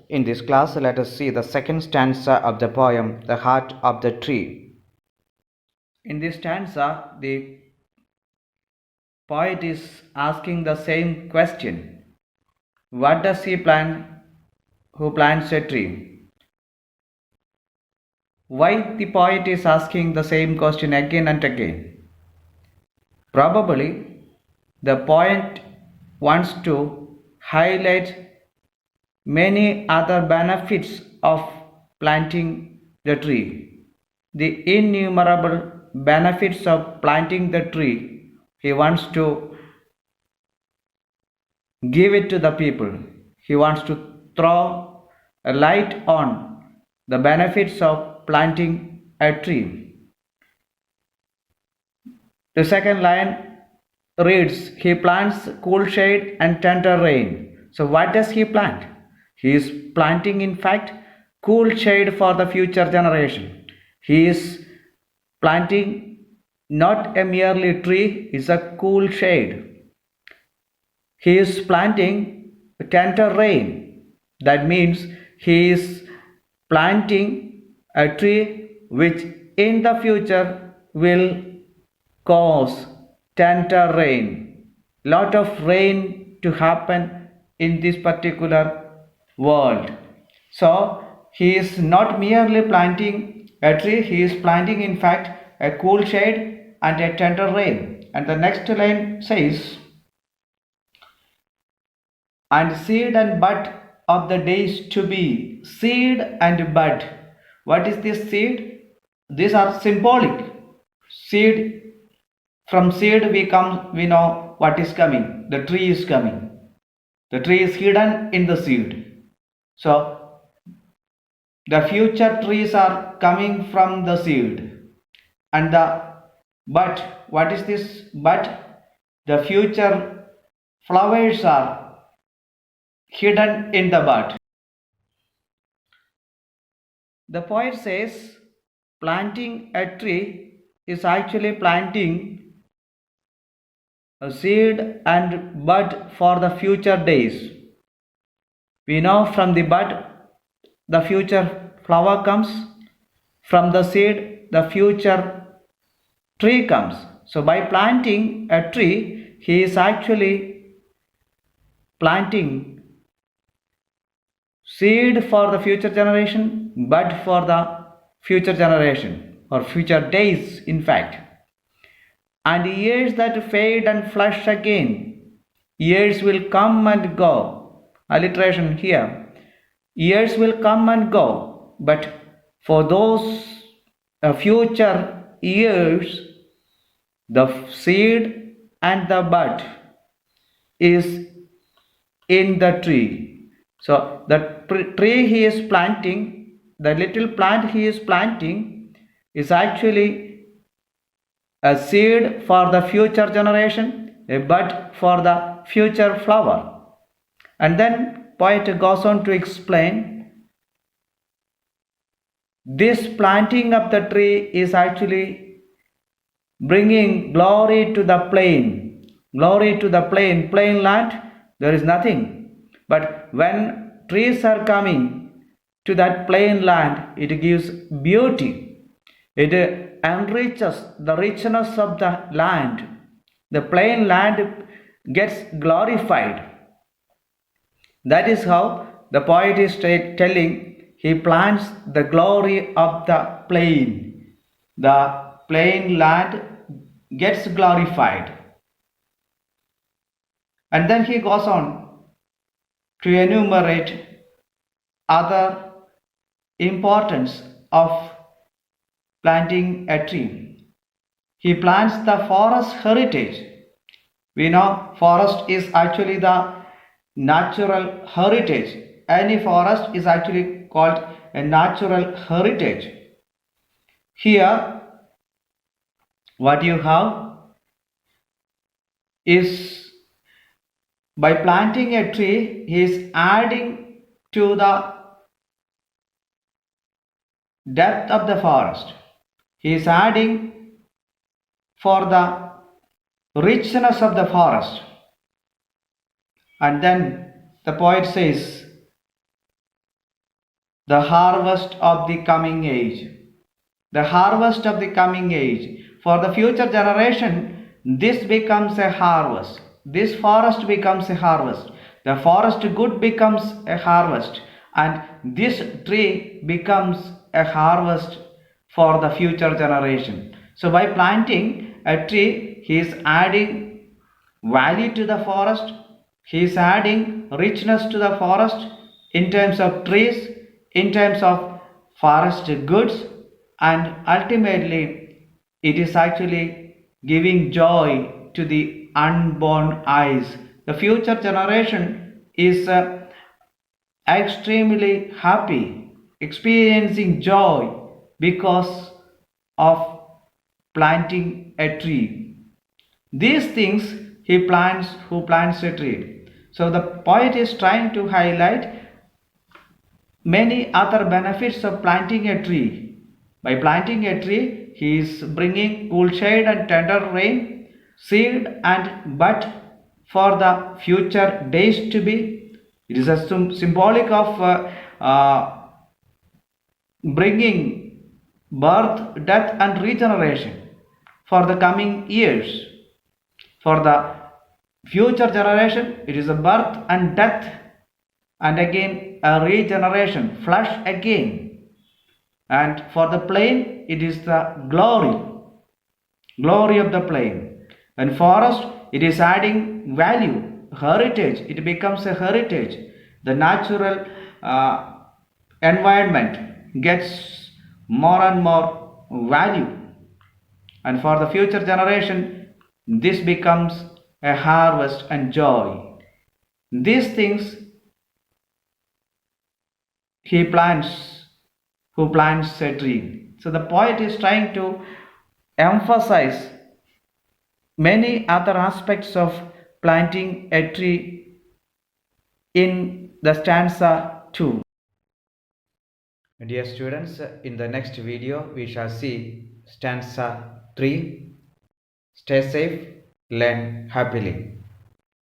In this class, let us see the second stanza of the poem, The Heart of the Tree. In this stanza, the poet is asking the same question. What does he plant who plants a tree? Why the poet is asking the same question again and again? Probably, the poet wants to highlight many other benefits of planting the tree. The innumerable benefits of planting the tree, he wants to give it to the people. He wants to throw a light on the benefits of planting a tree. The second line reads, he plants cool shade and tender rain. So what does he plant? He is planting, in fact, cool shade for the future generation. He is planting not a merely tree, it's a cool shade. He is planting tender rain. That means he is planting a tree which in the future will cause tender rain. Lot of rain to happen in this particular world. So he is not merely planting a tree, he is planting in fact a cool shade and a tender rain. And the next line says, and seed and bud of the days to be. Seed and bud. What is this seed? These are symbolic. Seed, from seed we know what is coming. The tree is coming. The tree is hidden in the seed. So the future trees are coming from the seed. And the bud, what is this bud? The future flowers are hidden in the bud. The poet says planting a tree is actually planting a seed and bud for the future days. We know from the bud the future flower comes, from the seed the future tree comes. So by planting a tree, he is actually planting seed for the future generation, bud for the future generation or future days, in fact. And years that fade and flush again, years will come and go. Alliteration here. Years will come and go, but for those future years, the seed and the bud is in the tree. So the tree he is planting, the little plant he is planting is actually a seed for the future generation, a bud for the future flower. And then poet goes on to explain this planting of the tree is actually bringing glory to the plain. Glory to the plain. Plain land, there is nothing. But when trees are coming to that plain land, it gives beauty. It enriches the richness of the land. The plain land gets glorified. That is how the poet is telling he plants the glory of the plain. The plain land gets glorified. And then he goes on to enumerate other importance of planting a tree. He plants the forest heritage. We know forest is actually the natural heritage. Any forest is actually called a natural heritage. Here, what you have is by planting a tree, he is adding to the depth of the forest. He is adding for the richness of the forest. And then the poet says, the harvest of the coming age. The harvest of the coming age. For the future generation, this becomes a harvest. This forest becomes a harvest. The forest good becomes a harvest, and this tree becomes a harvest for the future generation. So by planting a tree, he is adding value to the forest. He is adding richness to the forest in terms of trees, in terms of forest goods, and ultimately it is actually giving joy to the unborn eyes. The future generation is extremely happy, experiencing joy because of planting a tree. These things he plants who plants a tree. So the poet is trying to highlight many other benefits of planting a tree. By planting a tree, he is bringing cool shade and tender rain, seed and bud for the future days to be. It is a symbolic of bringing birth, death, and regeneration for the coming years. For the future generation, it is a birth and death, and again a regeneration, flesh again. And for the plain, it is the glory of the plain. And forest, it is adding value, heritage. It becomes a heritage. The natural environment gets more and more value. And for the future generation, this becomes a harvest and joy. These things he plants who plants a tree. So the poet is trying to emphasize many other aspects of planting a tree in the stanza 2. Dear students, in the next video we shall see stanza 3. Stay safe, learn happily.